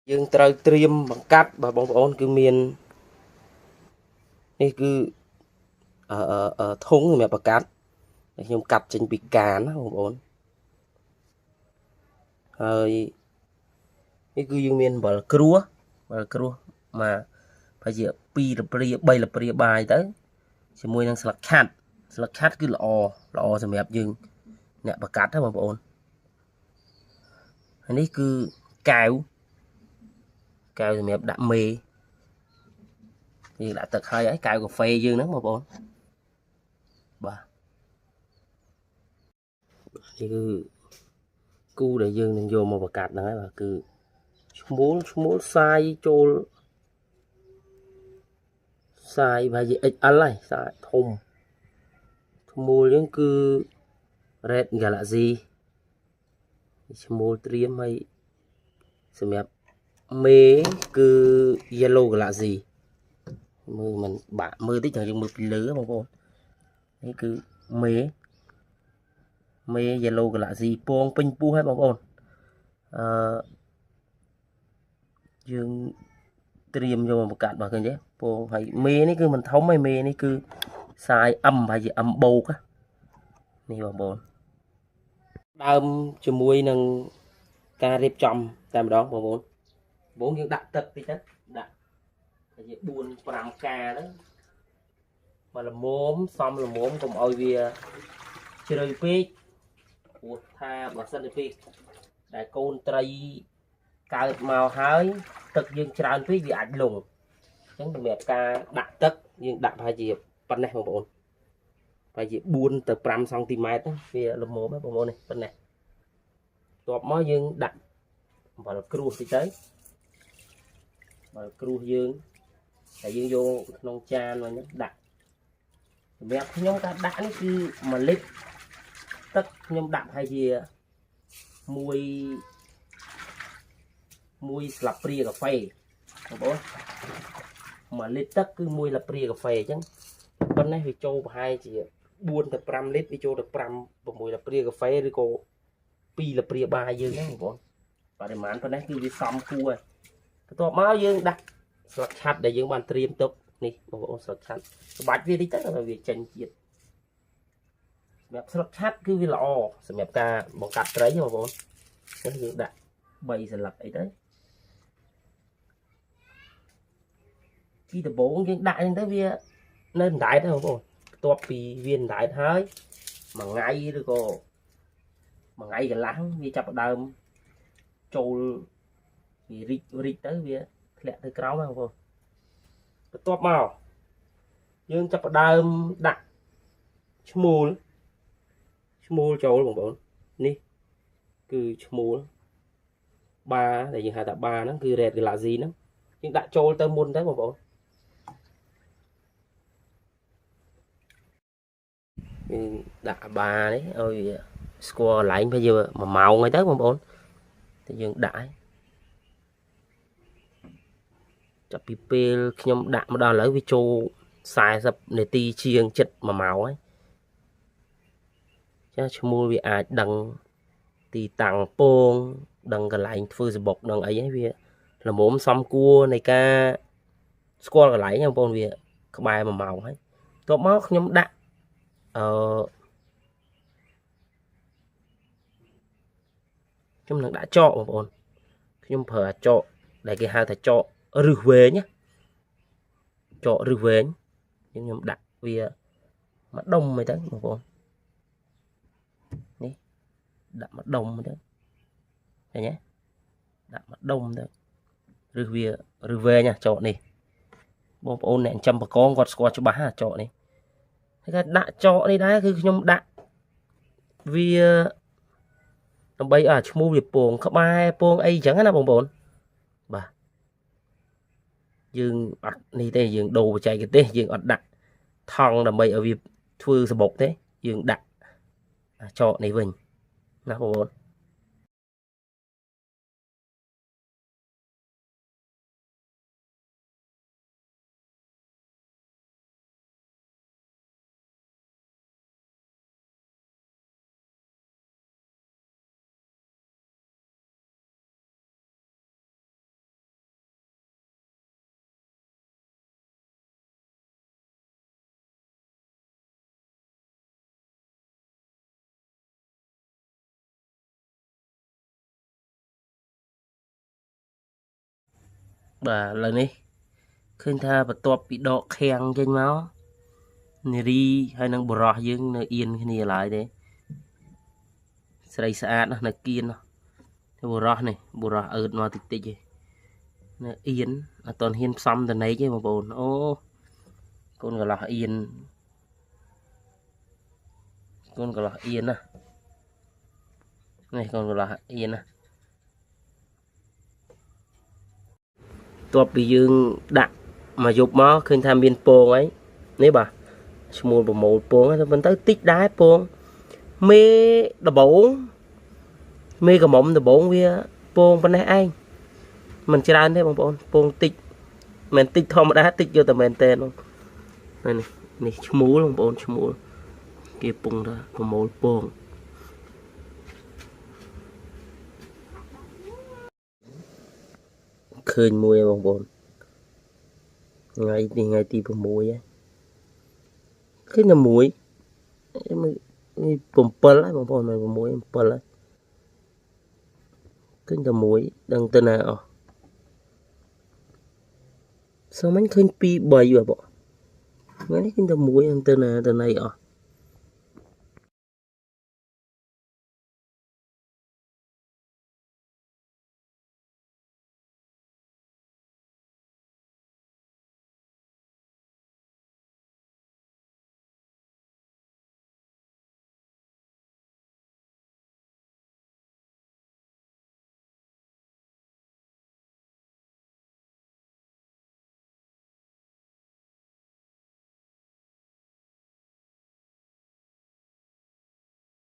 dươngត្រូវត្រៀមបង្កាត់បាទបងប្អូនគឺមាននេះគឺធុងសម្រាប់បង្កាត់ខ្ញុំកាត់ចេញពីកានណាបងប្អូនហើយនេះគឺយើងមានអំបិលក្រួសមកប្រហែលជា2លព្រា3លព្រាបាយទៅជាមួយនឹងស្លឹកខាត់គឺល្អសម្រាប់យើងអ្នកបង្កាត់ណាបងប្អូនហើយនេះគឺកែវសម្រាប់ដាក់មេយើងដាក់ទឹកហើយកែវកាហ្វេយើងហ្នឹងបងប្អូនបាទនេះគឺគូដែលយើងនឹងយកមកបង្កាត់ហ្នឹងហើយបាទគឺឈ្មោលសាយចូលសាយប្រហែលជា XL ហើយសាយធំឈ្មោលយើងគឺ Red Galaxy ឈ្មោលត្រៀមហើយសម្រាប់មេគឺ Yellow Galaxy មើលមិនបាក់មើលតិចតែយើងមើលពីលើបងប្អូននេះគឺមេ Yellow Galaxy ពងពេញពោះហើយបងប្អូនយើងត្រៀមយកមកបង្កាត់បាទឃើញទេពងហើយមេនេះគឺមិនធំទេមេនេះគឺសាយ M ហើយជា M បូកនេះបងប្អូនដើមជាមួយនឹងការរៀបចំតែម្ដងបងប្អូនបងយើងដាក់ទឹកតិចទៅដាក់តែជា4 5កាទៅមកល្មមសមល្មមកុំឲ្យវាជ្រៅពេកព្រោះថាបើសិនទៅពេកដែលកូនត្រីកើតមកហើយទឹកយើងច្រើនពេកវាអាចលងអញ្ចឹងសម្រាប់ការដាក់ទឹកយើងដាក់ប្រហែលជាប៉ុណ្ណេះបងប្អូនប្រហែលជា4ទៅ5សង់ទីម៉ែត្រវាល្មមហ្នឹងបងប្អូននេះប៉ុណ្ណេះបន្ទាប់មកយើងដាក់អំបិលក្រួសតិចទៅអំបិលក្រួសយើងតែយើងយកក្នុងចានមកនេះដាក់សម្រាប់ខ្ញុំការដាក់នេះគឺ1លីត្រទឹកខ្ញុំដាក់ប្រហែលជាមួយស្លាបព្រាកាហ្វេបងប្អូន1លីត្រទឹកគឺ1ស្លាបព្រាកាហ្វេអញ្ចឹងប៉ុណ្ណេះវាចូលប្រហែលជា4ទៅ5លីត្រវាចូលទៅ6ស្លាបព្រាកាហ្វេឬក៏2ស្លាបព្រាបាយយើងហ្នឹងបងប្អូនបរិមាណប៉ុណ្ណេះគឺវាសមគួរហើយបន្ទាប់មកយើងដាក់ស្លឹកឆាត់ដែលយើងបានត្រៀមទុកនេះបងប្អូនស្លឹកឆាត់ក្បាច់វាតិចទៅឲ្យវាចេញជាតិសម្រាប់ស្លឹកឆាត់គឺវាល្អសម្រាប់ការបង្កាត់ត្រីបងប្អូននេះយើងដាក់3សន្លឹកអីទៅពីដំបូងយើងដាក់អញ្ចឹងទៅវានៅអណ្ដែតហ្នឹងបងប្អូនបន្ទាប់ពីវាអណ្ដែតហើយមួយថ្ងៃឬក៏មួយថ្ងៃកន្លះវាចាប់ផ្ដើមចូលវារីកទៅវាធ្លាក់ទៅក្រោមហ្នឹងបងប្អូនបន្ទាប់មកយើងចាប់ផ្ដើមដាក់ឈ្មោលចូលបងប្អូននេះគឺឈ្មោលបាដែលយើងហៅថាបាហ្នឹងគឺ Red Galaxy ហ្នឹងយើងដាក់ចូលទៅមុនទៅបងប្អូនយើងដាក់បានេះឲ្យវាស្គាល់កន្លែងវា1ម៉ោងហើយទៅបងប្អូនតែយើងដាក់ហើយចាប់ពីពេលខ្ញុំដាក់មកដល់ឥឡូវវាចូល40នាទីជាងចិត្ត1ម៉ោងហើយចាឈ្មោលវាអាចដឹងទីតាំងពងដឹងកន្លែងធ្វើសបុកដឹងអីហ្នឹងវាល្មមសមគួរនៃការស្គាល់កន្លែងបងប្អូនវាក្បែរ1ម៉ោងហើយបន្ទាប់មកខ្ញុំដាក់ខ្ញុំនឹងដាក់ចកបងប្អូនខ្ញុំប្រើចកដែលគេហៅថាចករឹសវែងណាចករឹសវែងខ្ញុំដាក់វាមួយដុំអីទៅបងប្អូននេះដាក់មួយដុំទៅឃើញទេដាក់មួយដុំទៅរឹសវារឹសវែងណាចកនេះបងប្អូនអ្នកចិញ្ចឹមបកងគាត់ស្គាល់ច្បាស់ណាចកនេះហើយក៏ដាក់ចកនេះដែរគឺខ្ញុំដាក់វាដើម្បីឲ្យឈ្មោះវាពងក្បែរពងអីចឹងណាបងប្អូនបាទយើងអត់នេះទេយើងដូរបច្ចេកទេសយើងអត់ដាក់ថង់ដើម្បីឲ្យវាធ្វើសបុកទេយើងដាក់ចកនេះវិញណាបងប្អូន bà lần này khơi tha và toп bị đọ khen trên máu nè đi hay năng bờ rọ dương nơi yên cái này lại đấy sấy sạ nó là kiên nó bờ rọ này bờ rọ ớt mà tịch tịch nè yên toàn hiên xăm từ nấy chứ mà bồn ô con gọi là yên con gọi là yên à này con gọi là yên à top bị dương đặt mà dục máu khơi tham biên pô ấy nếu bà mua một pô ấy vẫn tới tích đá pô mê đập bổng mê cả mộng đập bổng với pô bên này anh mình chơi ăn thế bằng bọn pô tích mình tích thom đá tích vô tầm mình tên luôn này này này chú luôn bọn chú mũ kia pung ra một pô khơi mùi bằng bọn ngày thì bằng mùi á cái là muối bầm pơ lại bằng bọn này bằng muối pơ lại cái là muối đang tên nào sao mấy khơi pi bầy vậy bộ mấy cái là muối đang tên này ở